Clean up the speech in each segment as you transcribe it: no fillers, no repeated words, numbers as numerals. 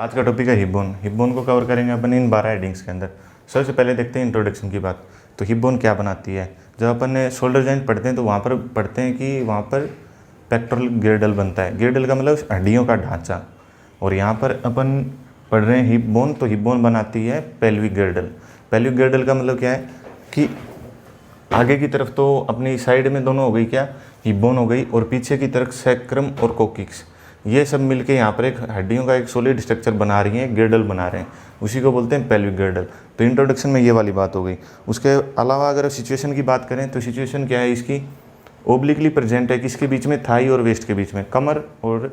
आज का टॉपिक है हिप बोन। हिप बोन को कवर करेंगे अपन इन 12 हेडिंग्स के अंदर। सबसे पहले देखते हैं इंट्रोडक्शन की बात। तो हिप बोन क्या बनाती है? जब अपन शोल्डर जॉइंट पढ़ते हैं तो वहाँ पर पढ़ते हैं कि वहाँ पर पेक्टोरल गियरडल बनता है। गियरडल का मतलब हड्डियों का ढांचा। और यहाँ पर अपन पढ़ रहे हैं हिप बोन, तो हिप बोन बनाती है पेल्विक गियरडल। पेल्विक गियरडल का मतलब क्या है कि आगे की तरफ तो अपनी साइड में दोनों हो गई क्या, हिप बोन हो गई, और पीछे की तरफ सैक्रम और कोकिक्स, ये सब मिलके यहाँ पर एक हड्डियों का एक सॉलिड स्ट्रक्चर बना रही हैं, गियरडल बना रहे हैं। उसी को बोलते हैं पेल्विक गियरडल। तो इंट्रोडक्शन में ये वाली बात हो गई। उसके अलावा अगर सिचुएशन की बात करें तो सिचुएशन क्या है इसकी, ओब्लिकली प्रेजेंट है किसके बीच में, थाई और वेस्ट के बीच में, कमर और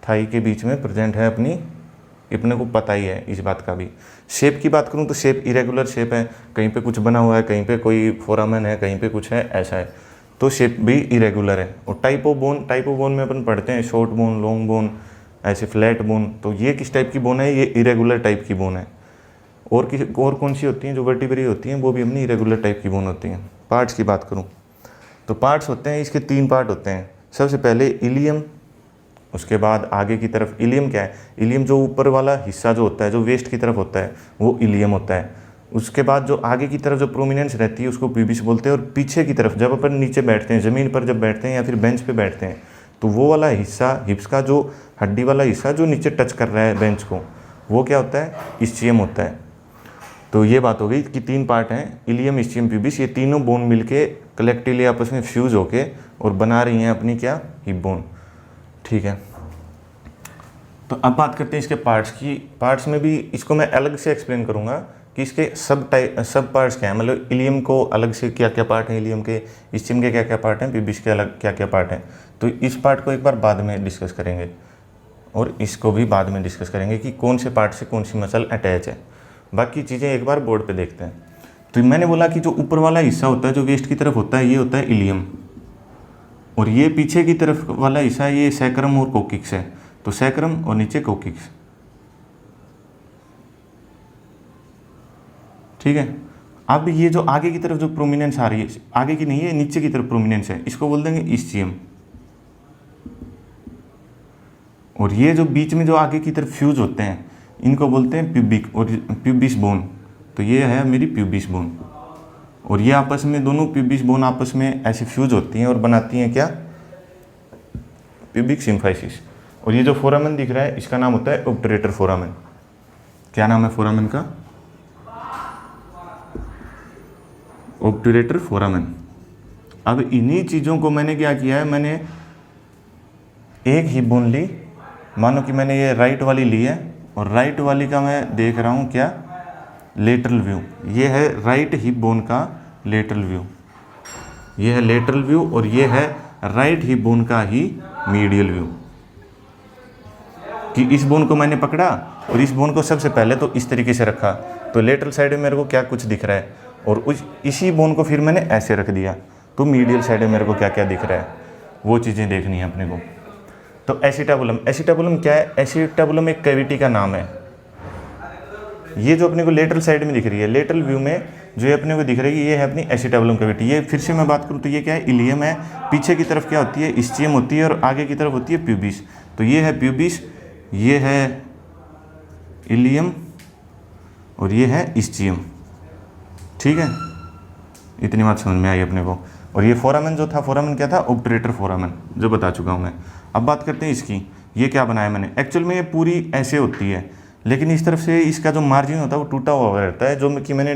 थाई के बीच में प्रेजेंट है अपनी, अपने को पता ही है इस बात का भी। शेप की बात करूं तो शेप इरेगुलर शेप है, कहीं पे कुछ बना हुआ है, कहीं पे कोई फोरामेन है, कहीं पे कुछ है, ऐसा है। तो शेप भी इरेगुलर है। और टाइप ऑफ बोन में अपन पढ़ते हैं शॉर्ट बोन, लॉन्ग बोन, ऐसे फ्लैट बोन। तो ये किस टाइप की बोन है? ये इरेगुलर टाइप की बोन है। और कौन सी होती हैं जो वर्टिब्रेरी होती हैं, वो भी अपनी इरेगुलर टाइप की बोन होती हैं। पार्ट्स की बात करूँ तो पार्ट्स होते हैं, इसके 3 पार्ट होते हैं। सबसे पहले इलियम, उसके बाद आगे की तरफ। इलियम क्या है? इलियम जो ऊपर वाला हिस्सा जो होता है, जो वेस्ट की तरफ होता है, वो इलियम होता है। उसके बाद जो आगे की तरफ जो प्रोमिनेंस रहती है उसको प्यूबिस बोलते हैं। और पीछे की तरफ जब अपन नीचे बैठते हैं, ज़मीन पर जब बैठते हैं या फिर बेंच पे बैठते हैं, तो वो वाला हिस्सा, हिप्स का जो हड्डी वाला हिस्सा जो नीचे टच कर रहा है बेंच को, वो क्या होता है? इस्चियम होता है। तो ये बात हो गई कि 3 पार्ट हैं, इलियम, इस्चियम, प्यूबिस। ये तीनों बोन मिलके कलेक्टिवली आपस में फ्यूज़ होके और बना रही हैं अपनी क्या, हिप बोन। ठीक है। तो अब बात करते हैं इसके पार्ट्स की। पार्ट्स में भी इसको मैं अलग से एक्सप्लेन करूंगा कि इसके सब पार्ट्स क्या हैं। मतलब इलियम को अलग से क्या क्या पार्ट हैं, इलियम के, इस्चियम के क्या क्या पार्ट हैं, प्यूबिस के अलग क्या क्या पार्ट हैं। तो इस पार्ट को एक बार बाद में डिस्कस करेंगे, और इसको भी बाद में डिस्कस करेंगे कि कौन से पार्ट से कौन सी मसल अटैच है। बाकी चीज़ें एक बार बोर्ड पर देखते हैं। तो मैंने बोला कि जो ऊपर वाला हिस्सा होता है, जो वेस्ट की तरफ होता है, ये होता है इलियम। और ये पीछे की तरफ वाला हिस्सा, ये सैक्रम और कोकिक्स है। तो सैक्रम और नीचे कोकिक्स। ठीक है। अब ये जो आगे की तरफ जो प्रोमिनेंस आ रही है, आगे की नहीं है, नीचे की तरफ प्रोमिनेंस है, इसको बोल देंगे इस्चियम। और ये जो बीच में जो आगे की तरफ फ्यूज होते हैं, इनको बोलते हैं प्यूबिक और प्यूबिस बोन। तो ये है मेरी प्यूबिस बोन। और ये आपस में दोनों प्यूबिस बोन आपस में ऐसे फ्यूज होती हैं और बनाती हैं क्या, प्यूबिक सिम्फाइसिस। और ये जो फोरामेन दिख रहा है, इसका नाम होता है ऑब्टरेटर फोरामेन। क्या नाम है फोरामेन का? ऑब्टरेटर फोरामेन। अब इन्हीं चीज़ों को मैंने क्या किया है, मैंने एक हिप बोन ली, मानो कि मैंने ये राइट वाली ली है, और राइट वाली का मैं देख रहा हूँ क्या, लेटरल व्यू। ये है राइट हिप बोन का लेटरल व्यू, ये है लेटरल व्यू। और ये है राइट हिप बोन का ही मीडियल व्यू। कि इस बोन को मैंने पकड़ा और इस बोन को सबसे पहले तो इस तरीके से रखा, तो लेटरल साइड में मेरे को क्या कुछ दिख रहा है, और इसी बोन को फिर मैंने ऐसे रख दिया, तो मीडियल साइड में मेरे को क्या क्या दिख रहा है, वो चीज़ें देखनी है अपने को। तो एसिटाबुलम, एसिटाबुलम क्या है? एसिटाबुलम एक कैविटी का नाम है। ये जो अपने को लेटरल साइड में दिख रही है, लेटरल व्यू में जो ये अपने को दिख रही है, ये है अपनी एसिटाबुलम कैविटी। ये फिर से मैं बात करूँ तो ये क्या है, इलियम है। पीछे की तरफ क्या होती है, इस्चियम होती है, और आगे की तरफ होती है प्यूबिस। तो ये है प्यूबिस, ये है इलियम, और ये है इस्चियम। ठीक है, इतनी बात समझ में आई अपने को। और ये फोरामेन जो था, फोरामेन क्या था, ऑब्टरेटर फोरामेन, जो बता चुका हूँ मैं। अब बात करते हैं इसकी, ये क्या बनाया मैंने। एक्चुअल में ये पूरी ऐसे होती है, लेकिन इस तरफ से इसका जो मार्जिन होता है वो टूटा हुआ रहता है, जो कि मैंने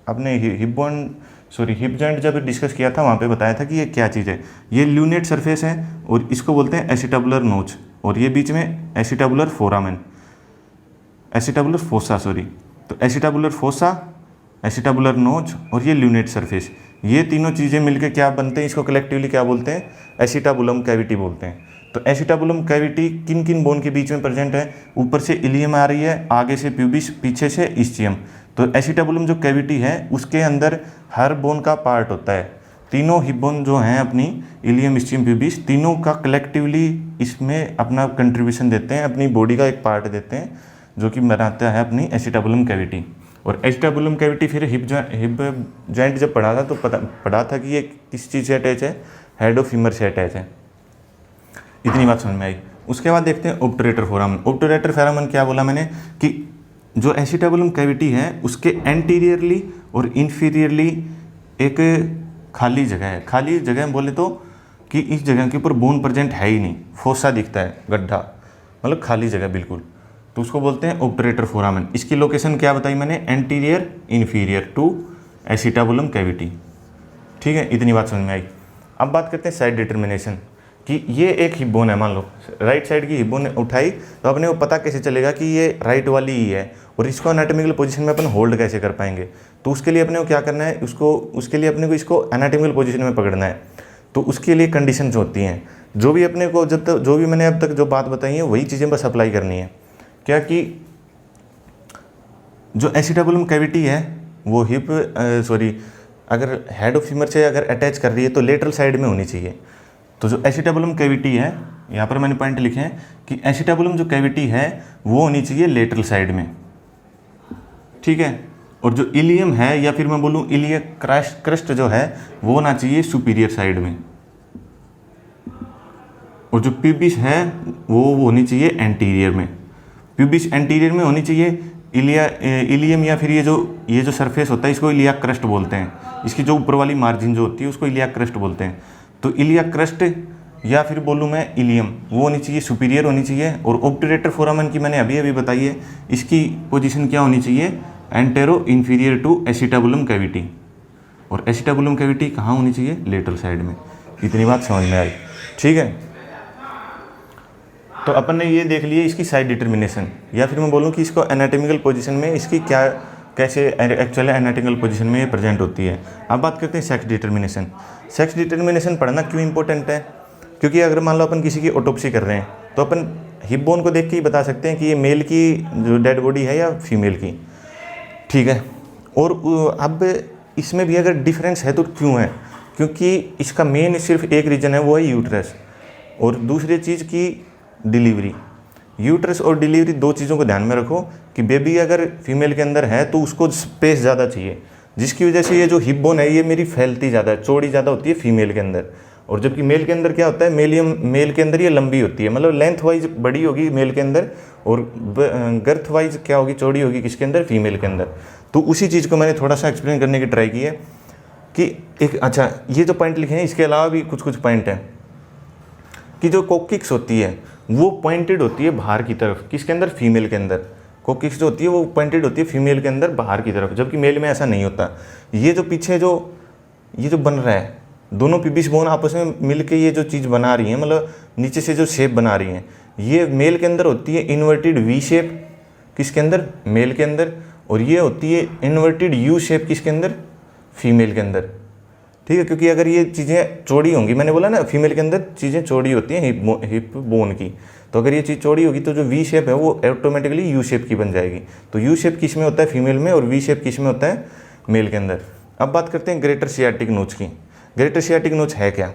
अपने हिप जॉइंट जब डिस्कस किया था वहाँ पे बताया था कि ये क्या चीज़ है। ये ल्यूनेट सरफेस है, और इसको बोलते हैं एसिटाबुलर नोच। और ये बीच में acetabular foramen, acetabular fossa, sorry. तो एसिटाबुलर फोसा, एसिटाबुलर नोच, और ये ल्यूनेट सरफेस, ये तीनों चीज़ें मिलकर क्या बनते हैं, इसको कलेक्टिवली क्या बोलते हैं, एसिटाबुलम कैविटी बोलते हैं। तो एसिटाबुलम कैविटी किन किन बोन के बीच में प्रेजेंट है? ऊपर से इलियम आ रही है, आगे से प्यूबिस, पीछे से इस्चियम। तो एसिटाबुलम जो कैविटी है उसके अंदर हर बोन का पार्ट होता है। तीनों हिप बोन जो हैं अपनी, इलियम, इस्चियम, प्यूबिस, तीनों का कलेक्टिवली इसमें अपना कंट्रीब्यूशन देते हैं, अपनी बॉडी का एक पार्ट देते हैं, जो कि बनाता है अपनी एसिटाबुलम कैविटी। और एसिटाबुलम कैविटी फिर हिप जॉइंट जब पढ़ा था तो पढ़ा था कि ये किस चीज़ से अटैच है, हेड ऑफ फीमर से अटैच है। इतनी बात समझ में आई। उसके बाद देखते हैं ऑब्टूरेटर फोरामन। ऑब्टूरेटर फोरामन क्या बोला मैंने कि जो एसिटाबुलम कैविटी है उसके एंटीरियरली और इंफीरियरली एक खाली जगह है। खाली जगह बोले तो कि इस जगह के ऊपर बोन प्रेजेंट है ही नहीं, फोसा दिखता है, गड्ढा, मतलब खाली जगह बिल्कुल, तो उसको बोलते हैं ऑब्टूरेटर फोरामन। इसकी लोकेशन क्या बताई मैंने, anterior inferior to acetabulum cavity. ठीक है, इतनी बात समझ में आई। अब बात करते हैं साइड डिटर्मिनेशन कि ये एक हिप बोन है, मान लो राइट साइड की हिप बोन उठाई तो अपने को पता कैसे चलेगा कि ये राइट वाली ही है, और इसको एनाटॉमिकल पोजीशन में अपन होल्ड कैसे कर पाएंगे। तो उसके लिए अपने को क्या करना है, उसके लिए अपने को इसको एनाटॉमिकल पोजीशन में पकड़ना है। तो उसके लिए कंडीशन जो होती हैं, जो भी अपने को जब तक जो भी मैंने अब तक जो बात बताई है वही चीज़ें बस अप्लाई करनी है। क्या कि जो एसिटाबुलम कैविटी है वो अगर हेड ऑफ फीमर से अगर अटैच कर रही है तो लेटरल साइड में होनी चाहिए। तो जो एसिटाबुलम कैविटी है, यहाँ पर मैंने पॉइंट लिखे हैं कि एसिटाबुलम जो कैविटी है वो होनी चाहिए लेटरल साइड में। ठीक है, और जो इलियम है या फिर मैं बोलूँ इलियक क्रस्ट जो है वो होना चाहिए सुपीरियर साइड में, और जो प्यूबिस है वो होनी चाहिए एंटीरियर में। प्यूबिस एंटीरियर में होनी चाहिए। इलियम या फिर ये जो सरफेस होता है इसको इलियाक क्रस्ट बोलते हैं। इसकी जो ऊपर वाली मार्जिन जो होती है उसको इलियाक क्रस्ट बोलते हैं। तो इलियाक क्रस्ट या फिर बोलूँ मैं इलियम, वो होनी चाहिए, सुपीरियर होनी चाहिए। और ऑब्टूरेटर फोरामन की मैंने अभी बताई है, इसकी पोजीशन क्या होनी चाहिए, antero inferior to acetabulum cavity. और एसिटाबुलम कैविटी कहाँ होनी चाहिए, लेटरल साइड में। इतनी बात समझ में आई। ठीक है, तो अपन ने ये देख लिया इसकी साइड डिटर्मिनेशन, या फिर मैं बोलूँ कि इसको एनाटॉमिकल पोजीशन में इसकी कैसे एक्चुअली एनाटॉमिकल पोजीशन में ये प्रेजेंट होती है। अब बात करते हैं सेक्स डिटर्मिनेशन। सेक्स डिटर्मिनेशन पढ़ना क्यों इंपॉर्टेंट है, क्योंकि अगर मान लो अपन किसी की ऑटोप्सी कर रहे हैं तो अपन हिप बोन को देख के ही बता सकते हैं कि ये मेल की जो डेड बॉडी है या फीमेल की। ठीक है, और अब इसमें भी अगर डिफरेंस है तो क्यों है, क्योंकि इसका मेन सिर्फ एक रीज़न है, वो है यूट्रस, और दूसरी चीज़ की डिलीवरी। यूट्रस और डिलीवरी दो चीज़ों को ध्यान में रखो कि बेबी अगर फीमेल के अंदर है तो उसको स्पेस ज़्यादा चाहिए, जिसकी वजह से ये जो हिप बोन है ये मेरी फैलती ज़्यादा है, चौड़ी ज़्यादा होती है फीमेल के अंदर। और जबकि मेल के अंदर क्या होता है, मेल के अंदर ये लंबी होती है, मतलब लेंथ वाइज बड़ी होगी मेल के अंदर, और गर्थ वाइज क्या होगी, चौड़ी होगी किसके अंदर, फीमेल के अंदर। तो उसी चीज़ को मैंने थोड़ा सा एक्सप्लेन करने की ट्राई की है कि एक अच्छा ये जो पॉइंट लिखे हैं इसके अलावा भी कुछ पॉइंट हैं कि जो कोकिक्स होती है वो पॉइंटेड होती है बाहर की तरफ, किसके अंदर, फीमेल के अंदर। कोकिक्स जो होती है वो पॉइंटेड होती है फीमेल के अंदर बाहर की तरफ, जबकि मेल में ऐसा नहीं होता। ये जो पीछे ये जो बन रहा है, दोनों प्यूबिस बोन आपस में मिलके ये जो चीज़ बना रही हैं, मतलब नीचे से जो शेप बना रही हैं, ये मेल के अंदर होती है इन्वर्टेड वी शेप, किसके अंदर, मेल के अंदर। और ये होती है इन्वर्टेड यू शेप, किसके अंदर, फीमेल के अंदर। ठीक है, क्योंकि अगर ये चीज़ें चौड़ी होंगी, मैंने बोला ना फीमेल के अंदर चीज़ें चौड़ी होती हैं हिप बोन की, तो अगर ये चीज़ चौड़ी होगी तो जो वी शेप है वो ऑटोमेटिकली यू शेप की बन जाएगी। तो यू शेप किस में होता है, फीमेल में, और वी शेप किस में होता है, मेल के अंदर। अब बात करते हैं ग्रेटर सियाटिक नोच की। ग्रेटर सियाटिक नोच है क्या,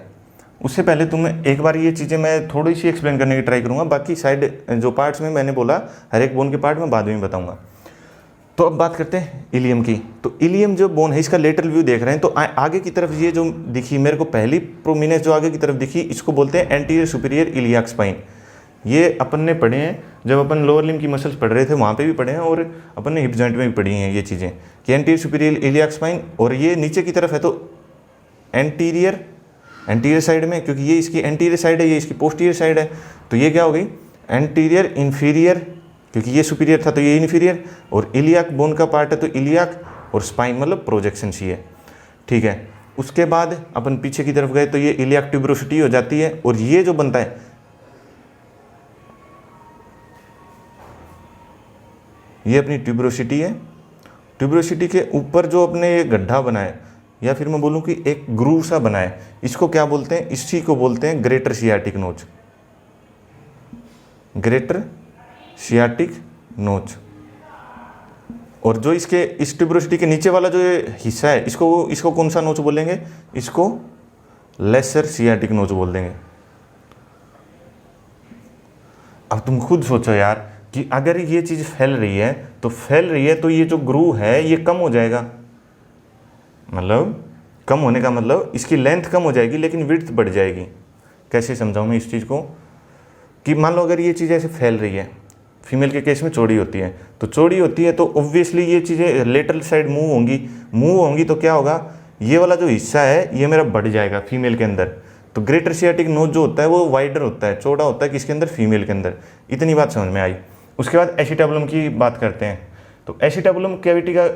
उससे पहले तुम्हें एक बार ये चीज़ें मैं थोड़ी सी एक्सप्लेन करने की ट्राई करूँगा। बाकी साइड जो पार्ट्स में मैंने बोला हर एक बोन के पार्ट में बाद में बताऊँगा। तो अब बात करते हैं इलियम की। तो इलियम जो बोन है इसका लेटरल व्यू देख रहे हैं, तो आगे की तरफ ये जो दिखी मेरे को पहली प्रोमिनेंस जो आगे की तरफ दिखी, इसको बोलते हैं एंटीरियर सुपीरियर इलियाक स्पाइन। ये अपन ने पढ़े हैं जब अपन लोअर लिम्ब की मसल्स पढ़ रहे थे, वहाँ पे भी पढ़े हैं, और अपन ने हिप जॉइंट में भी पढ़ी हैं ये चीज़ें कि एंटीरियर सुपीरियर इलियाक स्पाइन। और ये नीचे की तरफ है तो एंटीरियर साइड में, क्योंकि ये इसकी एंटीरियर साइड है, ये इसकी पोस्टीरियर साइड है, तो ये क्या हो गई, एंटीरियर इन्फीरियर, क्योंकि ये सुपीरियर था तो ये इन्फीरियर। और इलियाक बोन का पार्ट है तो इलियाक, और स्पाइन मतलब प्रोजेक्शन सी है। ठीक है, उसके बाद अपन पीछे की तरफ गए तो ये इलियाक ट्यूबरोसिटी हो जाती है, और ये जो बनता है ये अपनी ट्यूबरोसिटी है। ट्यूबरोसिटी के ऊपर जो अपने ये गड्ढा बना है, या फिर मैं बोलूँ कि एक ग्रूव सा बना है, इसको क्या बोलते हैं, इसी को बोलते हैं ग्रेटर सियाटिक नोच। ग्रेटर सियाटिक नोच। और जो इसके इस ट्यूबरोसिटी के नीचे वाला जो हिस्सा है, इसको कौन सा नोच बोलेंगे, इसको लेसर सियाटिक नोच बोल देंगे। अब तुम खुद सोचो यार कि अगर ये चीज़ फैल रही है तो ये जो ग्रूव है ये कम हो जाएगा, मतलब कम होने का मतलब इसकी लेंथ कम हो जाएगी लेकिन विड्थ बढ़ जाएगी। कैसे समझाऊं मैं इस चीज़ को, कि मान लो अगर ये चीज़ ऐसे फैल रही है, फीमेल के केस में चौड़ी होती है, तो चौड़ी होती है तो ऑब्वियसली ये चीज़ें लेटरल साइड मूव होंगी तो क्या होगा, ये वाला जो हिस्सा है ये मेरा बढ़ जाएगा फीमेल के अंदर। तो ग्रेटर सियाटिक नोज जो होता है वो वाइडर होता है, चौड़ा होता है, किसके अंदर, फीमेल के अंदर। इतनी बात समझ में आई। उसके बाद एसिटाबुलम की बात करते हैं। तो एसिटाबुलम कैविटी का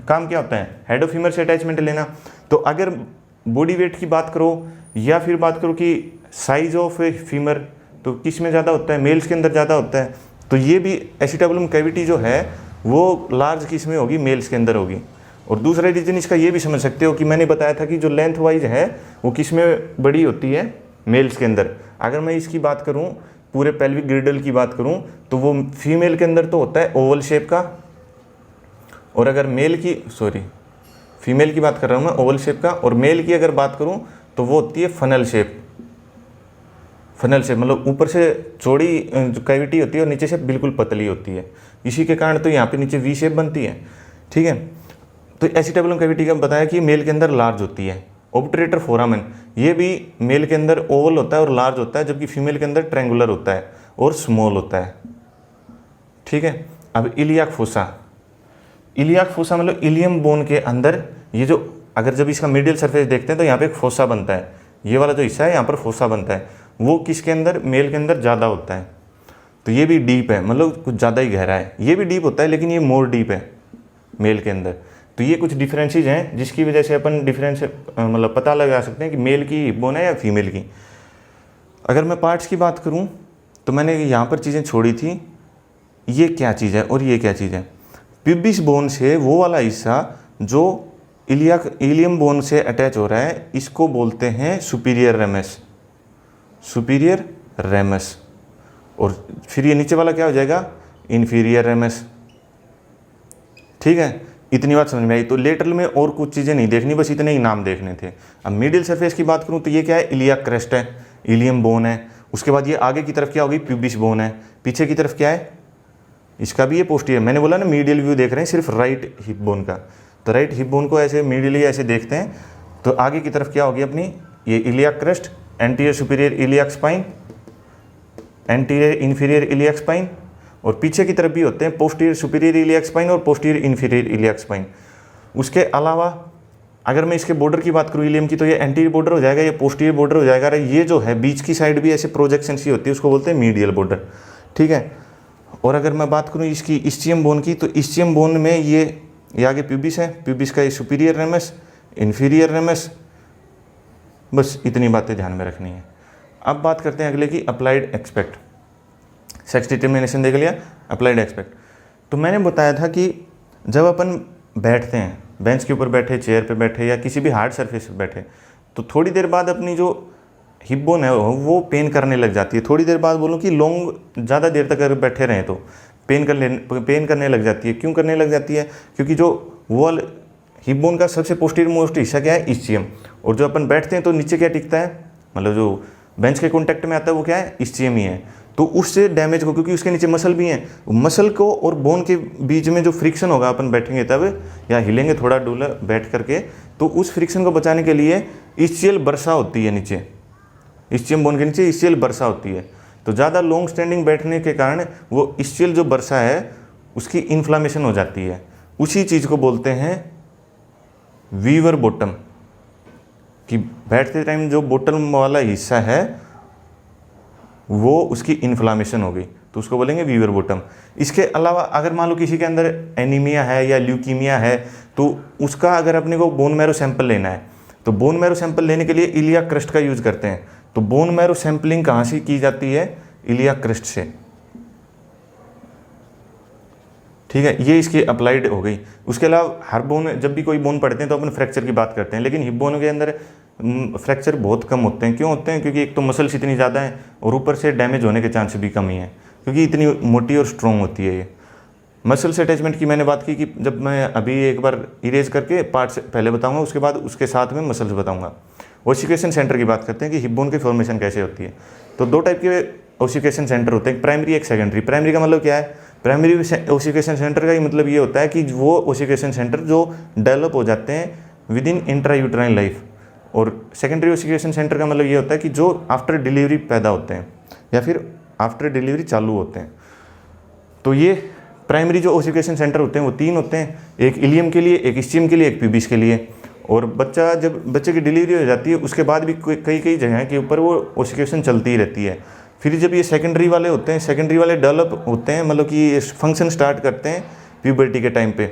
काम क्या होता है, हेड ऑफ फीमर से अटैचमेंट लेना। तो अगर बॉडी वेट की बात करो या फिर बात करो कि साइज ऑफ फीमर, तो किस में ज़्यादा होता है, मेल्स के अंदर ज़्यादा होता है। तो ये भी एसिटाबुलम कैविटी जो है वो लार्ज किस में होगी, मेल्स के अंदर होगी। और दूसरा रीजन इसका ये भी समझ सकते हो कि मैंने बताया था कि जो लेंथ वाइज है वो किस में बड़ी होती है, मेल्स के अंदर। अगर मैं इसकी बात करूँ, पूरे पेल्विक ग्रिडल की बात करूँ, तो वो फीमेल के अंदर तो होता है ओवल शेप का, और अगर फीमेल की बात कर रहा हूँ मैं ओवल शेप का, और मेल की अगर बात करूँ तो वो होती है फनल शेप। मतलब ऊपर से चौड़ी जो कैविटी होती है और नीचे से बिल्कुल पतली होती है। इसी के कारण तो यहाँ पे नीचे वी शेप बनती है। ठीक है, तो एसिटाबुलम कैविटी का बताया कि मेल के अंदर लार्ज होती है। ऑब्टरेटर फोरामेन, ये भी मेल के अंदर ओवल होता है और लार्ज होता है, जबकि फीमेल के अंदर ट्रायंगुलर होता है और स्मॉल होता है। ठीक है, अब इलियाक फोसा मतलब इलियम बोन के अंदर ये जो, अगर जब इसका मीडियल सरफेस देखते हैं तो यहाँ पे एक फोसा बनता है, ये वाला जो हिस्सा है यहाँ पर फोसा बनता है, वो किसके अंदर, मेल के अंदर ज़्यादा होता है। तो ये भी डीप है, मतलब कुछ ज़्यादा ही गहरा है। ये भी डीप होता है लेकिन ये मोर डीप है मेल के अंदर। तो ये कुछ डिफरेंसेस हैं जिसकी वजह से अपन डिफरेंस मतलब पता लगा सकते हैं कि मेल की हिप बोन है या फीमेल की। अगर मैं पार्ट्स की बात करूं तो मैंने यहाँ पर चीज़ें छोड़ी थी, ये क्या चीज़ है और ये क्या चीज़ है। प्यूबिस बोन से वो वाला हिस्सा जो इलियम बोन से अटैच हो रहा है, इसको बोलते हैं सुपीरियर रेमस। और फिर ये नीचे वाला क्या हो जाएगा, इन्फीरियर रेमस। ठीक है, इतनी बात समझ में आई। तो लेटरल में और कुछ चीज़ें नहीं देखनी, बस इतने ही नाम देखने थे। अब मिडिल सरफेस की बात करूँ तो ये क्या है, इलियाक क्रेस्ट है, इलियम बोन है। उसके बाद ये आगे की तरफ क्या होगी, प्यूबिस बोन है। पीछे की तरफ क्या है, इसका भी ये पोस्टीरियर। मैंने बोला ना मीडियल व्यू देख रहे हैं सिर्फ राइट हिप बोन का, तो राइट हिप बोन को ऐसे मीडियली ऐसे देखते हैं। तो आगे की तरफ क्या होगी अपनी, ये iliac crest, anterior superior iliac spine, anterior inferior iliac spine, और पीछे की तरफ भी होते हैं पोस्टीरियर सुपीरियर इलियाक स्पाइन और पोस्टीरियर इन्फीरियर इलियाक स्पाइन। उसके अलावा अगर मैं इसके बॉर्डर की बात करूँ इलियम की, तो ये एंटीरियर बॉर्डर हो जाएगा, ये पोस्टीरियर बॉर्डर हो जाएगा। ये जो है बीच की साइड भी ऐसे प्रोजेक्शन सी होती है, उसको बोलते हैं मीडियल बॉर्डर। ठीक है, और अगर मैं बात करूँ इसकी इस्चियम बोन की, तो इस्चियम बोन में ये आगे प्यूबिस है, प्यूबिस का ये सुपीरियर रेमस, इन्फीरियर रेमस। बस इतनी बातें ध्यान में रखनी है। अब बात करते हैं अगले की, अप्लाइड एक्सपेक्ट। सेक्स डिटर्मिनेशन देख लिया, अप्लाइड एक्सपेक्ट। तो मैंने बताया था कि जब अपन बैठते हैं, बेंच के ऊपर बैठे, चेयर पे बैठे या किसी भी हार्ड सरफेस पे बैठे, तो थोड़ी देर बाद अपनी जो हिप बोन है वो पेन करने लग जाती है। थोड़ी देर बाद बोलूँ कि ज़्यादा देर तक अगर बैठे रहें तो पेन करने लग जाती है। क्यों करने लग जाती है, क्योंकि जो वॉल हिप बोन का सबसे पोस्टीरियर मोस्ट हिस्सा क्या है, इस्चियम। और जो अपन बैठते हैं तो नीचे क्या टिकता है, मतलब जो बेंच के कॉन्टैक्ट में आता है वो क्या है, इस्चियम ही है। तो उससे डैमेज को, क्योंकि उसके नीचे मसल भी हैं, मसल को और बोन के बीच में जो फ्रिक्शन होगा अपन बैठेंगे तब या हिलेंगे थोड़ा डोला बैठ करके, तो उस फ्रिक्शन को बचाने के लिए इस्चियल बर्सा होती है नीचे, इस्चियम बोन के नीचे इस्चियल बर्सा होती है। तो ज़्यादा लॉन्ग स्टैंडिंग बैठने के कारण वो इस्चियल जो बर्सा है उसकी इन्फ्लामेशन हो जाती है। उसी चीज़ को बोलते हैं वीवर बॉटम, कि बैठते टाइम जो बॉटम वाला हिस्सा है वो उसकी इन्फ्लामेशन हो गई, तो उसको बोलेंगे वीवर बॉटम। इसके अलावा अगर मान लो किसी के अंदर एनीमिया है या ल्यूकीमिया है, तो उसका अगर अपने को बोन मैरो सैंपल लेना है, तो बोन मैरो सैंपल लेने के लिए इलियाक क्रेस्ट का यूज़ करते हैं। तो बोन मैरो सैंपलिंग कहाँ से की जाती है, इलियाक क्रेस्ट से। ठीक है, ये इसकी अप्लाइड हो गई। उसके अलावा हर बोन, जब भी कोई बोन पढ़ते हैं तो अपन फ्रैक्चर की बात करते हैं, लेकिन हिप बोन के अंदर फ्रैक्चर बहुत कम होते हैं। क्यों होते हैं, क्योंकि एक तो मसल्स इतनी ज़्यादा हैं और ऊपर से डैमेज होने के चांस भी कम ही हैं, क्योंकि इतनी मोटी और स्ट्रॉन्ग होती है ये। मसल्स अटैचमेंट की मैंने बात की कि जब मैं अभी एक बार इरेज करके पार्ट्स पहले बताऊंगा, उसके बाद उसके साथ में मसल्स बताऊंगा। ओसिफिकेशन सेंटर की बात करते हैं कि हिप बोन की फॉर्मेशन कैसे होती है। तो दो टाइप के ओसिफिकेशन सेंटर होते हैं, एक प्राइमरी एक सेकेंडरी। प्राइमरी का मतलब क्या है, प्राइमरी ओसिफिकेशन सेंटर का ही मतलब ये होता है कि वो ओसिफिकेशन सेंटर जो डेवलप हो जाते हैं विद इन इंट्रायूट्राइन लाइफ। और सेकेंडरी ओसिफिकेशन सेंटर का मतलब ये होता है कि जो आफ्टर डिलीवरी पैदा होते हैं या फिर आफ्टर डिलीवरी चालू होते हैं। तो ये प्राइमरी जो ओसिफिकेशन सेंटर होते हैं वो 3 होते हैं, एक इलियम के लिए, एक इस्चियम के लिए, एक प्यूबिस के लिए। और जब बच्चे की डिलीवरी हो जाती है उसके बाद भी कई जगह के ऊपर वो ओसिफिकेशन चलती ही रहती है। फिर जब ये सेकेंडरी वाले होते हैं, सेकेंडरी वाले डेवलप होते हैं, मतलब कि फंक्शन स्टार्ट करते हैं प्यूबर्टी के टाइम पे,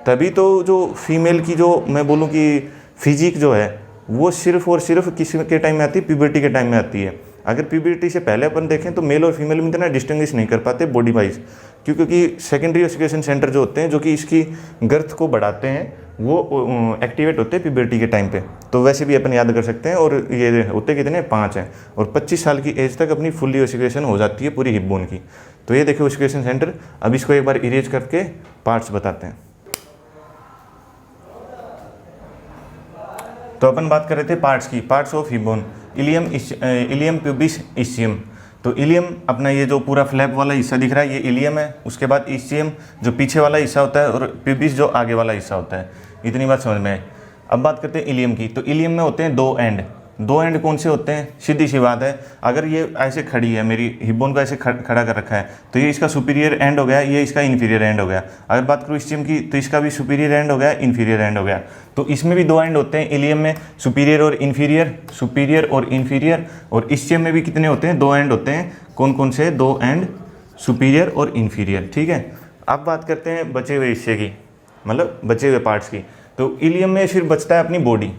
तभी तो जो फीमेल की जो मैं बोलूँ कि फिजिक जो है वो सिर्फ और सिर्फ किसी के टाइम में आती है, प्यूबर्टी के टाइम में आती है। अगर प्यूबर्टी से पहले अपन देखें तो मेल और फीमेल में इतना डिस्टिंग्विश नहीं कर पाते बॉडी वाइज, क्योंकि सेकेंडरी ओसिफिकेशन सेंटर जो होते हैं जो कि इसकी गर्थ को बढ़ाते हैं वो एक्टिवेट होते हैं प्यूबर्टी के टाइम पे। तो वैसे भी अपन याद कर सकते हैं। और ये होते कितने 5 हैं, और 25 साल की एज तक अपनी फुल्ली ओसिफिकेशन हो जाती है पूरी हिप बोन की। तो ये देखिए ओसिफिकेशन सेंटर। अब इसको एक बार इरेज करके पार्ट्स बताते हैं। तो अपन बात कर रहे थे पार्ट्स की, parts of hip bone, ilium pubis ischium. तो इलियम अपना ये जो पूरा फ्लैप वाला हिस्सा दिख रहा है ये इलियम है, उसके बाद इस्चियम जो पीछे वाला हिस्सा होता है, और प्यूबिस जो आगे वाला हिस्सा होता है। इतनी बात समझ में आई। अब बात करते हैं इलियम की। तो इलियम में होते हैं 2 एंड। 2 एंड कौन से होते हैं? सीधी सी बात है, अगर ये ऐसे खड़ी है, मेरी हिप बोन को ऐसे खड़ा कर रखा है, तो ये इसका सुपीरियर एंड हो गया, ये इसका इन्फीरियर एंड हो गया। अगर बात करूँ इस्चियम की तो इसका भी सुपीरियर एंड हो गया, इन्फीरियर एंड हो गया। तो इसमें भी 2 एंड होते हैं इलियम में, सुपीरियर और इन्फीरियर, सुपीरियर और इन्फीरियर। और इस्चियम में भी कितने होते हैं? 2 एंड होते हैं। कौन कौन से? 2 एंड, सुपीरियर और इन्फीरियर। ठीक है। अब बात करते हैं बचे हुए हिस्से की, मतलब बचे हुए पार्ट्स की। तो इलियम में फिर बचता है अपनी बॉडी,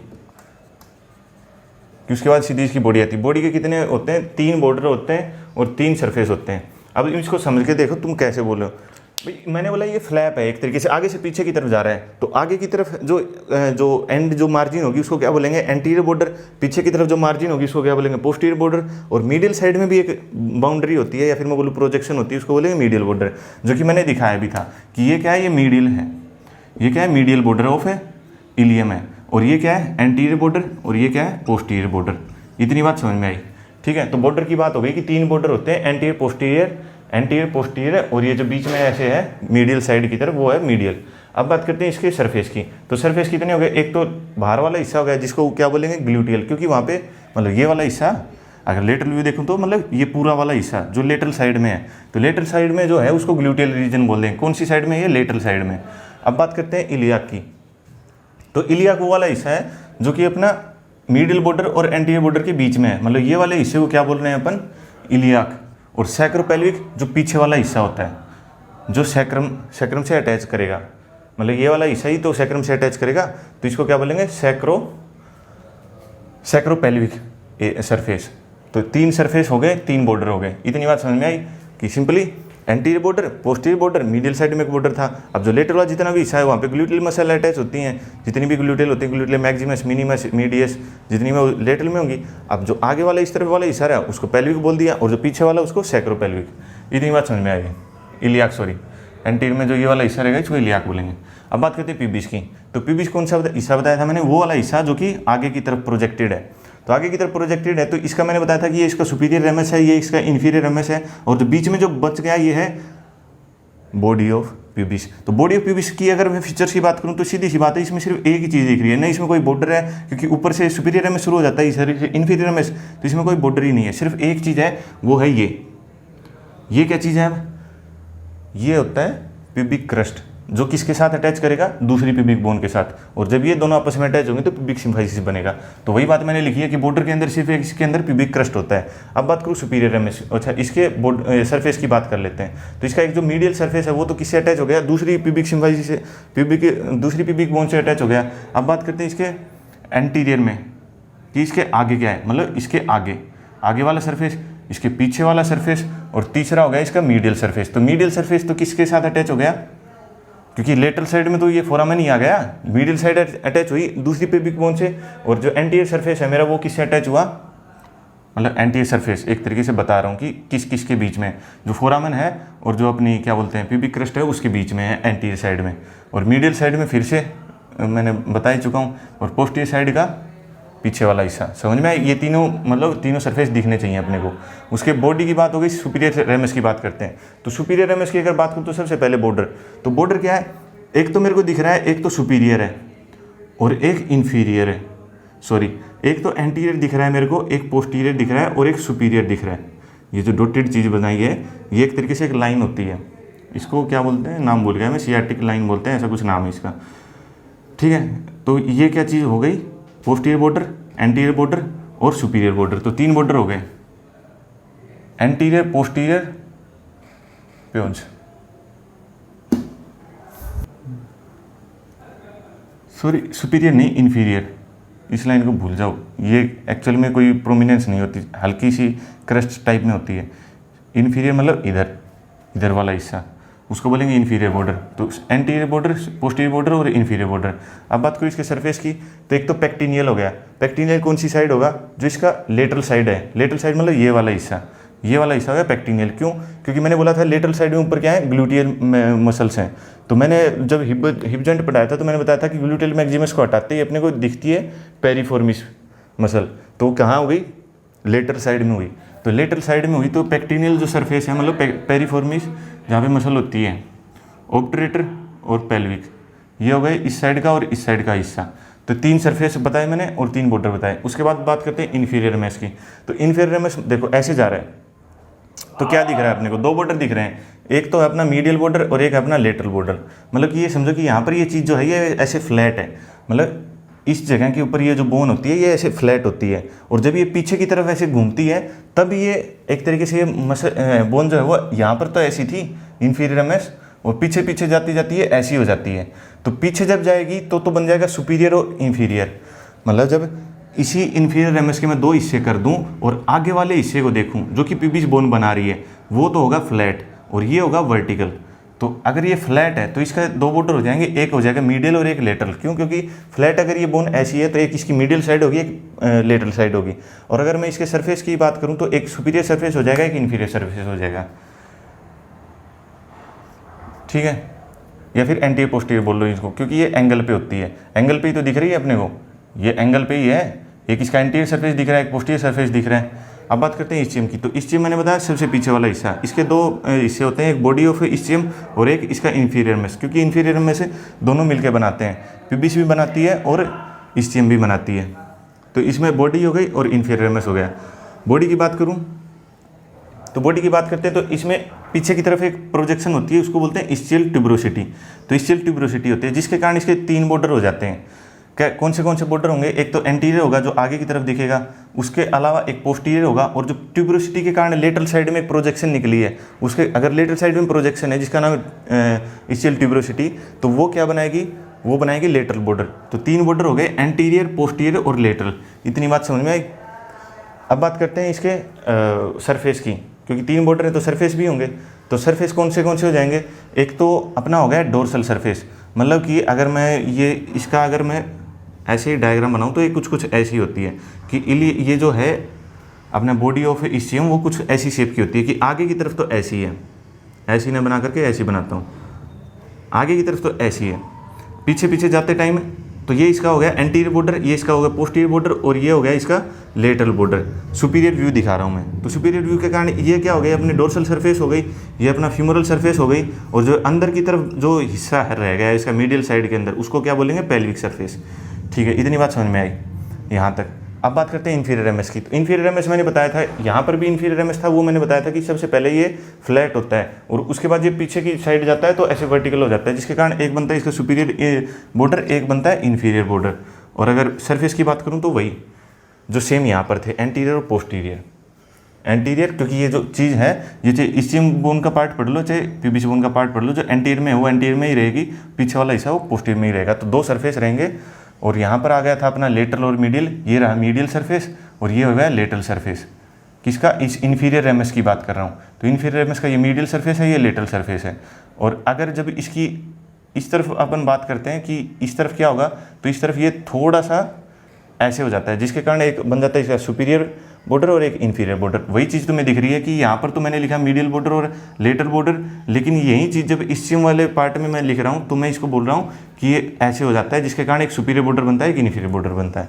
कि उसके बाद सीधी इसकी बॉडी आती है। बॉडी के कितने होते हैं? 3 बॉर्डर होते हैं और 3 सरफेस होते हैं। अब इसको समझ के देखो तुम कैसे बोलो। भाई मैंने बोला ये फ्लैप है, एक तरीके से आगे से पीछे की तरफ जा रहा है, तो आगे की तरफ जो एंड जो मार्जिन होगी उसको क्या बोलेंगे? Anterior border. पीछे की तरफ जो मार्जिन होगी उसको क्या बोलेंगे? Posterior border. और मिडिल साइड में भी एक बाउंड्री होती है, या फिर मैं बोलूँ प्रोजेक्शन होती है, उसको बोलेंगे मीडियल बॉर्डर, जो कि मैंने दिखाया भी था कि ये क्या है? ये मीडियल है। ये क्या है? मीडियल बॉर्डर ऑफ इलियम है। और ये क्या है? Anterior border. और ये क्या है? Posterior border. इतनी बात समझ में आई? ठीक है। तो बॉर्डर की बात हो गई कि 3 बॉर्डर होते हैं, एंटीरियर पोस्टीरियर, और ये जो बीच में ऐसे है मीडियल साइड की तरफ वो है मीडियल। अब बात करते हैं इसके सरफेस की। तो सरफेस कितने हो गए? एक तो बाहर वाला हिस्सा हो गया जिसको क्या बोलेंगे? ग्लूटियल, क्योंकि वहाँ पे मतलब ये वाला हिस्सा, अगर लेटरल व्यू देखूँ तो मतलब ये पूरा वाला हिस्सा जो लेटरल साइड में है, तो लेटरल साइड में जो है उसको ग्लूटियल रीजन बोल देंगे। कौन सी साइड में? ये लेटरल साइड में। अब बात करते हैं इलियाक की। तो इलियाक वो वाला हिस्सा है जो कि अपना मिडिल बॉर्डर और एंटीरियर बॉर्डर के बीच में है, मतलब ये वाले हिस्से को क्या बोल रहे हैं अपन? इलियाक। और सैक्रोपेल्विक जो पीछे वाला हिस्सा होता है, जो सैक्रम से अटैच करेगा, मतलब ये वाला हिस्सा ही तो सैक्रम से अटैच करेगा, तो इसको क्या बोलेंगे? Sacropelvic surface. तो 3 सरफेस हो गए, 3 बॉर्डर हो गए। इतनी बात समझ में आई कि simply anterior border, posterior border, middle side में एक बॉर्डर था। अब जो लेटरल वाला जितना भी हिस्सा है वहाँ पे ग्लूटियल मसल अटैच होती हैं, जितनी भी ग्लूटियल होती है, ग्लूटियल मैक्सिमस, मिनिमस, मीडियस, जितनी में लेटरल में होंगी। अब जो आगे वाला इस तरफ वाला हिस्सा रहा उसको पेल्विक बोल दिया, और जो पीछे वाला उसको सैक्रोपेल्विक। इतनी बात समझ में आई? इलियाक, सॉरी, एंटीरियर में जो ये वाला हिस्सा रहेगा इसको इलियाक बोलेंगे। अब बात करते हैं प्यूबिस की। तो प्यूबिस कौन सा हिस्सा बताया था मैंने? वो वाला हिस्सा जो कि आगे की तरफ प्रोजेक्टेड है। तो आगे की तरफ प्रोजेक्टेड है, तो इसका मैंने बताया था कि ये इसका सुपीरियर रेमस है, ये इसका इन्फीरियर रेमस है, और जो बीच में जो बच गया ये है बॉडी ऑफ प्यूबिस। तो बॉडी ऑफ प्यूबिस की अगर मैं फीचर्स की बात करूं तो सीधी सी बात है, इसमें सिर्फ एक ही चीज़ दिख रही है, नहीं इसमें कोई बॉर्डर है, क्योंकि ऊपर से सुपीरियर रेमस शुरू हो जाता है, इस इन्फीरियर रेमस, तो इसमें कोई बॉर्डर ही नहीं है। सिर्फ एक चीज़ है, वो है ये क्या चीज़ है? ये होता है प्यूबिक क्रस्ट, जो किसके साथ अटैच करेगा? दूसरी प्यूबिक बोन के साथ। और जब ये दोनों आपस में अटैच होंगे तो प्यूबिक सिम्फाइसिस बनेगा। तो वही बात मैंने लिखी है कि बॉर्डर के अंदर सिर्फ इसके अंदर प्यूबिक क्रस्ट होता है। अब बात करूँ सुपीरियर रेमस, अच्छा इसके सरफेस की बात कर लेते हैं। तो इसका एक जो मीडियल सरफेस है वो तो किससे अटैच हो गया? दूसरी प्यूबिक सिम्फाइसिस से, दूसरी प्यूबिक बोन से अटैच हो गया। अब बात करते हैं इसके एंटीरियर में कि इसके आगे क्या है, मतलब इसके आगे वाला सरफेस, इसके पीछे वाला सरफेस, और तीसरा हो गया इसका मीडियल सरफेस। तो मीडियल सरफेस तो किसके साथ अटैच हो गया? क्योंकि लेटरल साइड में तो ये फोरामेन ही आ गया, मीडियल साइड अटैच हुई दूसरी प्यूबिक बोन से, और जो एंटीरियर सरफेस है मेरा वो किससे अटैच हुआ? मतलब एंटीरियर सरफेस एक तरीके से बता रहा हूँ कि किस किस के बीच में, जो फोरामेन है और जो अपनी क्या बोलते हैं प्यूबिक क्रस्ट है उसके बीच में है एंटीरियर साइड में। और मीडियल साइड में फिर से मैंने बता ही चुका हूँ, और पोस्टीरियर साइड का पीछे वाला हिस्सा। समझ में? ये तीनों सरफेस दिखने चाहिए अपने को। उसके बॉडी की बात हो गई, सुपीरियर रेमस की बात करते हैं। तो सुपीरियर रेमस की अगर बात करूँ तो सबसे पहले बॉर्डर। तो बॉर्डर क्या है? एक तो मेरे को दिख रहा है, एक तो सुपीरियर है और एक इन्फीरियर है, सॉरी एक तो एंटीरियर दिख रहा है मेरे को, एक पोस्टीरियर दिख रहा है और एक सुपीरियर दिख रहा है। ये जो डॉटेड चीज़ बनाई है ये एक तरीके से एक लाइन होती है, इसको क्या बोलते हैं, नाम भूल गया मैं, सियाटिक लाइन बोलते हैं, ऐसा कुछ नाम है इसका। ठीक है, तो ये क्या चीज़ हो गई, पोस्टीरियर बॉर्डर, एंटीरियर बॉर्डर और सुपीरियर बॉर्डर। तो 3 बॉर्डर हो गए, एंटीरियर, पोस्टीरियर, प्योन्स, सॉरी सुपीरियर नहीं, इन्फीरियर। इस लाइन को भूल जाओ, ये एक्चुअल में कोई प्रोमिनेंस नहीं होती, हल्की सी क्रस्ट टाइप में होती है। इन्फीरियर मतलब इधर वाला हिस्सा, उसको बोलेंगे इन्फीरियर बॉर्डर। तो एंटीरियर बॉर्डर, पोस्टीरियर बॉर्डर और इन्फीरियर बॉर्डर। अब बात करूँ इसके सरफेस की, तो एक तो पेक्टिनियल हो गया। पेक्टिनियल कौन सी साइड होगा, जो इसका लेटरल साइड है। लेटरल साइड मतलब ये वाला हिस्सा, ये वाला हिस्सा हो गया पेक्टिनियल। क्यों, क्योंकि मैंने बोला था लेटरल साइड में ऊपर क्या है, ग्लूटियल मसल्स हैं। तो मैंने जब हिप जॉइंट पढ़ाया था तो मैंने बताया था कि ग्लूटियल मैक्सिमस को हटाते ही अपने को दिखती है पेरिफॉर्मिस मसल। तो कहाँ हो गई, लेटरल साइड में हुई। तो लेटरल साइड में हुई तो पेक्टिनियल जो सरफेस है, मतलब पेरिफॉर्मिस जहाँ पे मसल होती है, ऑब्टरेटर और पेल्विक, ये हो गए इस साइड का और इस साइड का हिस्सा। तो 3 सरफेस बताए मैंने और 3 बॉर्डर बताए। उसके बाद बात करते हैं इन्फीरियर रमेस की। तो इन्फीरियर रमेस देखो ऐसे जा रहा है, तो क्या दिख रहा है अपने को, 2 बॉर्डर दिख रहे हैं, एक तो है अपना मीडियल बॉर्डर और एक है अपना लेटरल बॉर्डर। मतलब कि ये समझो कि यहाँ पर ये चीज़ जो है ये ऐसे फ्लैट है, मतलब इस जगह के ऊपर ये जो बोन होती है ये ऐसे फ्लैट होती है, और जब ये पीछे की तरफ ऐसे घूमती है तब ये एक तरीके से ये बोन जो है वो यहाँ पर तो ऐसी थी इन्फीरियर रमेस, और पीछे पीछे जाती जाती है ऐसी हो जाती है। तो पीछे जब जाएगी तो बन जाएगा सुपीरियर और इन्फीरियर। मतलब जब इसी इन्फीरियर रमेस के मैं 2 हिस्से कर दूं और आगे वाले हिस्से को देखूं जो कि पिबिस बोन बना रही है, वो तो होगा फ्लैट और ये होगा वर्टिकल। तो अगर ये फ्लैट है तो इसका 2 बॉर्डर हो जाएंगे, एक हो जाएगा मीडियल और एक लेटरल। क्यों, क्योंकि फ्लैट अगर ये बोन ऐसी है तो एक इसकी मीडियल साइड होगी, एक लेटरल साइड होगी। और अगर मैं इसके सरफेस की बात करूं तो एक सुपीरियर सरफेस हो जाएगा, एक इन्फीरियर सरफेस हो जाएगा। ठीक है, या फिर एंटीरियर पोस्टीरियर बोल लो इसको, क्योंकि ये एंगल पे होती है। एंगल पे ही तो दिख रही है अपने को, ये एंगल पे ही है, एक इसका एंटीरियर सरफेस दिख रहा है, एक पोस्टीरियर सरफेस दिख रहा है। अब बात करते हैं इस्चियम की। तो इस्चियम मैंने बताया सबसे पीछे वाला हिस्सा, इसके 2 हिस्से होते हैं, एक बॉडी ऑफ इस्चियम और एक इसका इन्फीरियर में, क्योंकि इन्फीरियर में से दोनों मिलकर बनाते हैं, पिबिस भी बनाती है और इस्चियम भी बनाती है। तो इसमें बॉडी हो गई और इन्फीरियर में हो गया। बॉडी की बात करूँ तो बॉडी की बात करते हैं तो इसमें पीछे की तरफ एक प्रोजेक्शन होती है, उसको बोलते हैं इस्चियल ट्यूबरोसिटी। तो इस्चियल ट्यूबरोसिटी होती है जिसके कारण इसके 3 बॉर्डर हो जाते हैं। क्या कौन से बॉर्डर होंगे, एक तो एंटीरियर होगा जो आगे की तरफ दिखेगा, उसके अलावा एक पोस्टीरियर होगा, और जो ट्यूबरोसिटी के कारण लेटरल साइड में एक प्रोजेक्शन निकली है उसके, अगर लेटरल साइड में प्रोजेक्शन है जिसका नाम इस्चियल ट्यूबरोसिटी, तो वो क्या बनाएगी, वो बनाएगी लेटरल बॉर्डर। तो 3 बॉर्डर हो गए, एंटीरियर, पोस्टीरियर और लेटरल। इतनी बात समझ में आई। अब बात करते हैं इसके सरफेस की, क्योंकि 3 बॉर्डर है तो सरफेस भी होंगे। तो सरफेस कौन से हो जाएंगे, एक तो अपना हो गया डोर्सल सरफेस, मतलब कि अगर मैं ये इसका अगर मैं ऐसे ही डायग्राम बनाऊँ तो ये कुछ ऐसी होती है कि ये जो है अपना बॉडी ऑफ इस्चियम वो कुछ ऐसी शेप की होती है कि आगे की तरफ तो ऐसी है, ऐसी ना बना करके ऐसी बनाता हूँ, आगे की तरफ तो ऐसी है, पीछे पीछे जाते टाइम तो ये इसका हो गया एंटीरियर बॉर्डर, ये इसका हो गया पोस्टीरियर बॉर्डर, और ये हो गया इसका लेटरल बॉर्डर। सुपीरियर व्यू दिखा रहा हूँ मैं। तो सुपीरियर व्यू के कारण ये क्या हो गया, अपनी डोर्सल सरफेस हो गई, ये अपना फ्यूमरल सरफेस हो गई, और जो अंदर की तरफ जो हिस्सा रह गया इसका मीडियल साइड के अंदर, उसको क्या बोलेंगे, पेल्विक सरफेस। ठीक है, इतनी बात समझ में आई यहाँ तक। अब बात करते हैं इन्फीरियर रमेस की। तो इन्फीरियर रमेस मैंने बताया था, यहाँ पर भी इन्फीरियर रमेस था, वो मैंने बताया था कि सबसे पहले ये फ्लैट होता है और उसके बाद ये पीछे की साइड जाता है तो ऐसे वर्टिकल हो जाता है, जिसके कारण एक बनता है इसका सुपीरियर बॉर्डर, एक बनता है इन्फीरियर बॉर्डर। और अगर सरफेस की बात करूँ तो वही जो सेम यहाँ पर थे, एंटीरियर और पोस्टीरियर। एंटीरियर क्योंकि ये जो चीज़ है, ये चाहे इस्चियम बोन का पार्ट पढ़ लो चाहे पिबिस बोन का पार्ट पढ़ लो, जो एंटीरियर में है वो एंटीरियर में ही रहेगी, पीछे वाला हिस्सा वो पोस्टीरियर में ही रहेगा। तो 2 सरफेस रहेंगे, और यहाँ पर आ गया था अपना लेटरल और मीडियल, ये रहा मीडियल सरफेस और ये हो गया लेटरल सरफेस। किसका, इस इन्फीरियर रमेस की बात कर रहा हूँ। तो इन्फीरियर रमेस का ये मीडियल सरफेस है, ये लेटरल सरफेस है। और अगर जब इसकी इस तरफ अपन बात करते हैं कि इस तरफ क्या होगा, तो इस तरफ ये थोड़ा सा ऐसे हो जाता है, जिसके कारण एक बन जाता है इसका सुपीरियर बॉर्डर और एक इन्फीरियर बॉर्डर। वही चीज़ तुम्हें दिख रही है कि यहाँ पर तो मैंने लिखा मीडियल बॉर्डर और लेटरल बॉर्डर, लेकिन यही चीज़ जब इस्चियम वाले पार्ट में मैं लिख रहा हूँ तो मैं इसको बोल रहा हूँ कि ये ऐसे हो जाता है, जिसके कारण एक सुपीरियर बॉर्डर बनता है, एक इन्फीरियर बॉर्डर बनता है,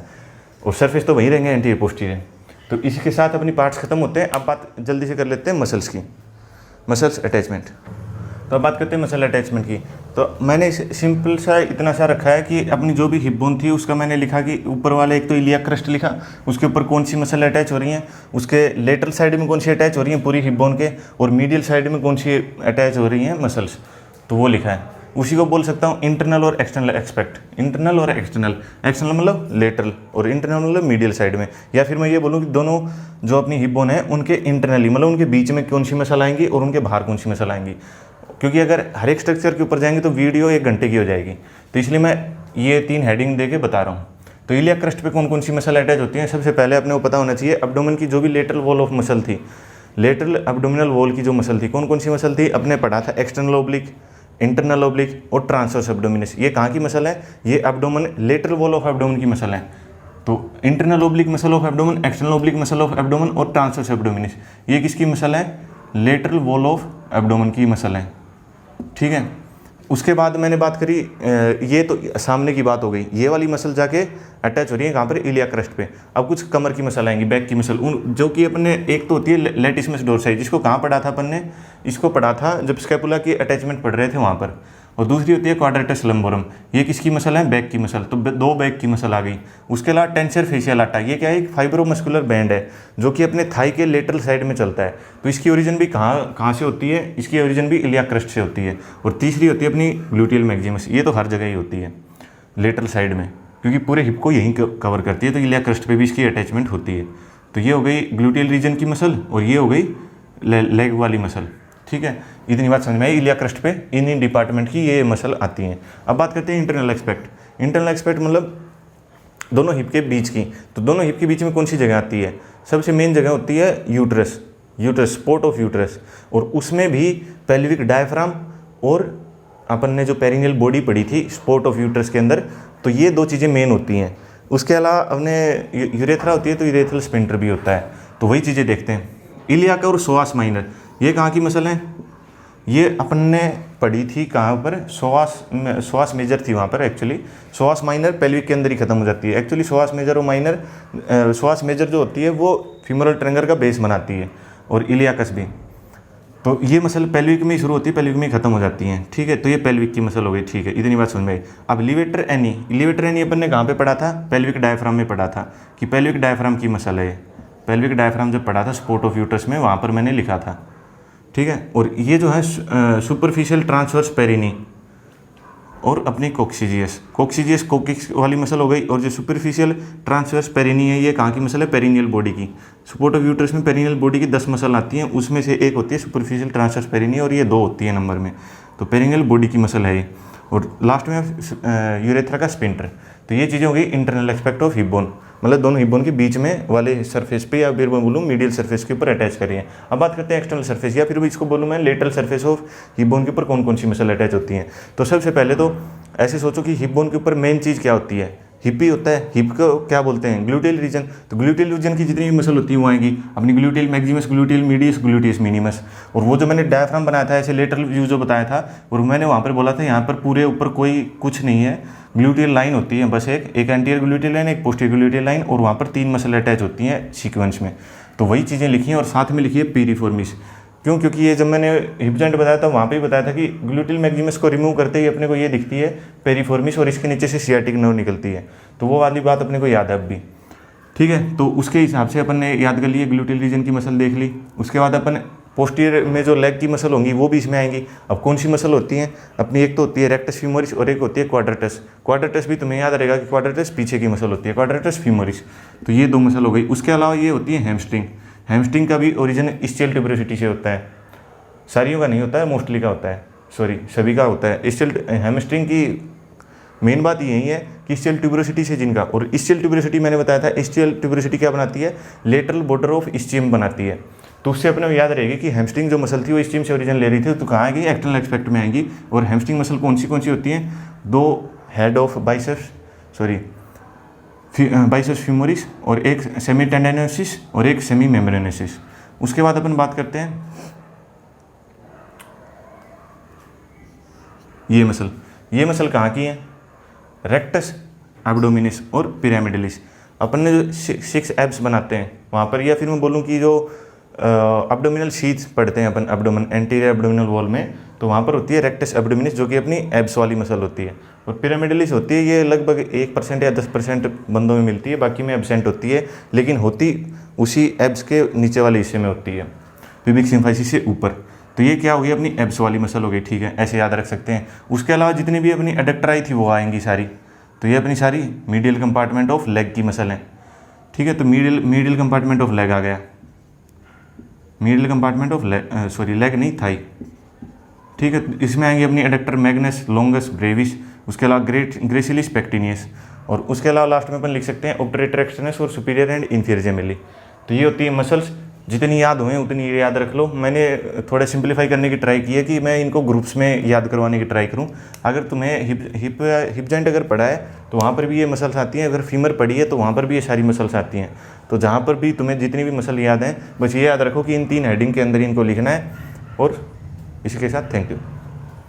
और सरफेस तो वहीं रहेंगे एंटीरियर पोस्टीरियर। तो इसके साथ अपनी पार्ट्स खत्म होते हैं। अब बात जल्दी से कर लेते हैं मसल्स की, मसल्स अटैचमेंट। तो अब बात करते हैं मसल अटैचमेंट की। तो मैंने सिंपल सा इतना सा रखा है कि अपनी जो भी हिप बोन थी उसका मैंने लिखा कि ऊपर वाला एक तो इलियाक क्रस्ट लिखा, उसके ऊपर कौन सी मसल अटैच हो रही हैं, उसके लेटरल साइड में कौन सी अटैच हो रही हैं पूरी हिप बोन के, और मीडियल साइड में कौन सी अटैच हो रही हैं मसल्स, तो वो लिखा है। उसी को बोल सकता हूँ इंटरनल और एक्सटर्नल एक्सपेक्ट। इंटरनल और एक्सटर्नल, एक्सटर्नल मतलब लेटरल और इंटरनल मतलब मीडियल साइड में। या फिर मैं ये बोलूँ कि दोनों जो अपनी हिप बोन है उनके इंटरनली मतलब उनके बीच में कौन सी मसल आएंगी और उनके बाहर कौन सी मसल आएंगी, क्योंकि अगर हर एक स्ट्रक्चर के ऊपर जाएंगे तो वीडियो 1 घंटे की हो जाएगी। तो इसलिए मैं ये 3 हेडिंग दे के बता रहा हूँ। तो इलियाक क्रस्ट पे कौन कौन सी मसल अटैच होती हैं, सबसे पहले अपने को पता होना चाहिए अब्डोमेन की जो भी लेटरल वॉल ऑफ मसल थी, लेटरल अब्डोमिनल वॉल की जो मसल थी कौन कौन सी मसल थी, अपने पढ़ा था एक्सटर्नल ओब्लिक, इंटरनल ओब्लिक और ट्रांसवर्स एब्डोमिनस। ये कहाँ की मसल है, ये abdomen lateral wall of abdomen की मसल है। तो internal oblique muscle of abdomen, external oblique muscle of abdomen और ट्रांसवर्स एब्डोमिनस, ये किसकी मसल है, लेटरल वॉल ऑफ एब्डोमेन की मसल है। ठीक है, उसके बाद मैंने बात करी, ये तो सामने की बात हो गई, ये वाली मसल जाके अटैच हो रही है कहाँ पर, इलियाक क्रस्ट पे। अब कुछ कमर की मसल आएंगी, बैक की मसल, उन जो कि अपने एक तो होती है लेटिसिमस डोर्साई, जिसको कहाँ पढ़ा था अपन ने, इसको पढ़ा था जब स्कैपुला की अटैचमेंट पढ़ रहे थे वहाँ पर। और दूसरी होती है क्वाड्रेटस लंबोरम, ये किसकी मसल है, बैक की मसल। तो 2 बैक की मसल आ गई। उसके अलावा टेंसर फेशियल लाटा, ये क्या है, एक फाइब्रोमस्कुलर बैंड है जो कि अपने थाई के लेटरल साइड में चलता है। तो इसकी ओरिजिन भी कहाँ से होती है, इसकी ओरिजिन भी इलियाक क्रस्ट से होती है। और तीसरी होती है अपनी ग्लूटियल मैक्सिमस, ये तो हर जगह ही होती है लेटरल साइड में, क्योंकि पूरे हिप को यहीं कवर करती है, तो इलियाक क्रस्ट पे भी इसकी अटैचमेंट होती है। तो ये हो गई ग्लूटियल रीजन की मसल और ये हो गई लेग वाली मसल। ठीक है, इतनी बात समझ में आई। इलियाक क्रस्ट पे इन डिपार्टमेंट की ये मसल आती हैं। अब बात करते हैं इंटरनल एक्सपेक्ट। इंटरनल एक्सपेक्ट मतलब दोनों हिप के बीच की। तो दोनों हिप के बीच में कौन सी जगह आती है, सबसे मेन जगह होती है यूट्रस, स्पोर्ट ऑफ यूट्रस, और उसमें भी पेल्विक डायफ्राम और अपन ने जो पेरिनियल बॉडी पढ़ी थी स्पोर्ट ऑफ यूट्रस के अंदर, तो ये 2 चीज़ें मेन होती हैं। उसके अलावा अपने यूरेथ्रा होती है, तो यूरेथ्रल स्पिंटर भी होता है। तो वही चीज़ें देखते हैं। इलियाक और सोआस माइनर, ये कहाँ की मसल है, ये अपन ने पढ़ी थी कहाँ पर, सोआस मेजर थी वहाँ पर। एक्चुअली सोआस माइनर पेल्विक के अंदर ही खत्म हो जाती है। एक्चुअली सोआस मेजर और माइनर, सोआस मेजर जो होती है वो फीमोरल ट्रेंगर का बेस बनाती है, और इलियाकस भी। तो ये मसल पेल्विक में ही शुरू होती है, पेल्विक में ही खत्म हो जाती है। ठीक है, तो ये पेल्विक की मसल हो गई। ठीक है, इतनी बात समझ में आई। अब लिवेटर एनी, लिवेटर एनी अपन ने कहाँ पे पढ़ा था, पेल्विक डायफ्राम में पढ़ा था कि पेल्विक डायफ्राम की मसल है। पेल्विक डायफ्राम जब पढ़ा था स्पोर्ट ऑफ यूट्रस में, वहाँ पर मैंने लिखा था। ठीक है, और ये जो है सुपरफिशियल ट्रांसवर्स पेरिनी और अपनी कोक्सीजियस कोकिक्स वाली मसल हो गई। और जो सुपरफिशियल ट्रांसवर्स पेरिनी है, ये कहाँ की मसल है, पेरिनियल बॉडी की। सपोर्ट ऑफ यूट्रस में पेरिनियल बॉडी की 10 मसल आती हैं, उसमें से एक होती है सुपरफिशियल ट्रांसवर्स पेरिनी, और ये 2 होती है नंबर में। तो पेरिनियल बॉडी की मसल है ये। और लास्ट में यूरेथ्रा का स्पिंटर। तो ये चीज़ें हो गई internal aspect of hip bone, मतलब दोनों हिप बोन के बीच में वाले सरफेस पे, या फिर मैं बोलूँ मीडियल सरफेस के ऊपर अटैच करिए। अब बात करते हैं एक्सटर्नल सरफेस, या फिर भी इसको बोलूँ मैं lateral surface of hip bone के ऊपर कौन कौन सी मसल अटैच होती हैं। तो सबसे पहले तो ऐसे सोचो कि हिप बोन के ऊपर मेन चीज़ क्या होती है, हिप ही होता है। हिप को क्या बोलते हैं, ग्लूटियल रीजन। तो ग्लूटियल रीजन की जितनी भी मसल होती है वो आएगी अपनी gluteal Maximus, gluteal medius, gluteus minimus. और वो जो मैंने डायफ्राम बनाया था ऐसे लेटरल व्यू जो बताया था, और मैंने वहाँ पर बोला था यहाँ पर पूरे ऊपर कोई कुछ नहीं है, ग्लूटियल लाइन होती है बस एक एंटीरियर ग्लूटियल लाइन, एक पोस्टीरियर ग्लूटियल लाइन, और वहाँ पर 3 मसल अटैच होती हैं सीक्वेंस में। तो वही चीज़ें लिखी हैं, और साथ में लिखी है पीरिफॉर्मिस। क्यों, क्योंकि ये जब मैंने हिप जॉइंट बताया था वहाँ पे ही बताया था कि ग्लूटियल मैक्सिमस को रिमूव करते ही अपने को ये दिखती है पेरिफॉर्मिस, और इसके नीचे से सियाटिक नर्व निकलती है। तो वो वाली बात अपने को याद है अब भी। ठीक है, तो उसके हिसाब से अपन ने याद कर लिए, ग्लूटियल रीजन की मसल देख ली। उसके बाद अपन पोस्टीरियर में जो लेग की मसल होंगी वो भी इसमें आएंगी। अब कौन सी मसल होती हैं अपनी, एक तो होती है रेक्टस फीमोरिस और एक होती है क्वाड्रेटस। क्वाड्रेटस भी तुम्हें याद रहेगा कि क्वाड्रेटस पीछे की मसल होती है, क्वाड्रेटस फीमोरिस। तो ये 2 मसल हो गई। उसके अलावा ये होती है हैमस्ट्रिंग। हैमस्ट्रिंग का भी ओरिजिन स्टियल ट्यूबरोसिटी से होता है, सारियों का नहीं होता है, मोस्टली का होता है, सभी का होता है। स्टियल हैमस्ट्रिंग की मेन बात यही है कि स्टियल ट्यूबरोसिटी से जिनका, और स्टियल ट्यूबरोसिटी मैंने बताया था, स्टियल ट्यूबरोसिटी क्या बनाती है, लेटरल बॉर्डर ऑफ स्टीम बनाती है। तो उससे अपने याद रहेगी कि हैमस्ट्रिंग जो मसल थी वो स्टीम से ओरिजिन ले रही थी, तो कहाँ आएगी, एक्सटर्नल एस्पेक्ट में आएंगी। और हैमस्ट्रिंग मसल कौन सी होती हैं, 2 हेड ऑफ बाइसेप्स फीमोरिस, और एक सेमी टेंडेनोसिस और एक सेमी मेम्ब्रेनोसिस। उसके बाद अपन बात करते हैं ये मसल कहाँ की है, रेक्टस, एब्डोमिनिस और पिरामिडलिस। अपन ने जो 6 एब्स बनाते हैं वहाँ पर, या फिर मैं बोलूँ कि जो एब्डोमिनल शीथ्स पढ़ते हैं अपन एब्डोमेन, एंटीरियर एब्डोमिनल वॉल में, तो वहाँ पर होती है रेक्टस एब्डोमिनिस, जो कि अपनी एब्स वाली मसल होती है, और पिरामिडलिस होती है, ये लगभग 1% या 10% बंदों में मिलती है, बाकी में एब्सेंट होती है, लेकिन होती उसी एब्स के नीचे वाले हिस्से में होती है, प्यूबिक सिम्फाइसिस से ऊपर। तो ये क्या हो गई, अपनी एब्स वाली मसल हो गई, ठीक है, ऐसे याद रख सकते हैं। उसके अलावा जितनी भी अपनी एडक्टर आई थी वो आएंगी सारी, तो ये अपनी सारी मीडियल कंपार्टमेंट ऑफ लेग की मसल है, ठीक है। तो मीडियल कंपार्टमेंट ऑफ लेग आ गया, मीडियल कंपार्टमेंट ऑफ लेग नहीं, थाई, ठीक है। इसमें आएंगे अपनी एडक्टर मैग्नस, लॉन्गस, ब्रेविस, उसके अलावा ग्रेसिलिस, पेक्टिनियस, और उसके अलावा लास्ट में अपन लिख सकते हैं ऑब्टरेटर एक्सटर्नस और सुपीरियर एंड इंफीरियर जेमेली। तो ये होती है मसल्स, जितनी याद हुए उतनी याद रख लो। मैंने थोड़ा सिंप्लीफाई करने की ट्राई की है कि मैं इनको ग्रुप्स में याद करवाने की ट्राई करूं। अगर तुम्हें हिप जॉइंट अगर पढ़ा है तो वहाँ पर भी ये मसल्स आती हैं, अगर फीमर पढ़ी है तो वहाँ पर भी ये सारी मसल्स आती हैं। तो जहाँ पर भी तुम्हें जितनी भी मसल याद हैं, बस ये याद रखो कि इन 3 हेडिंग के अंदर इनको लिखना है। और इसी के साथ थैंक यू।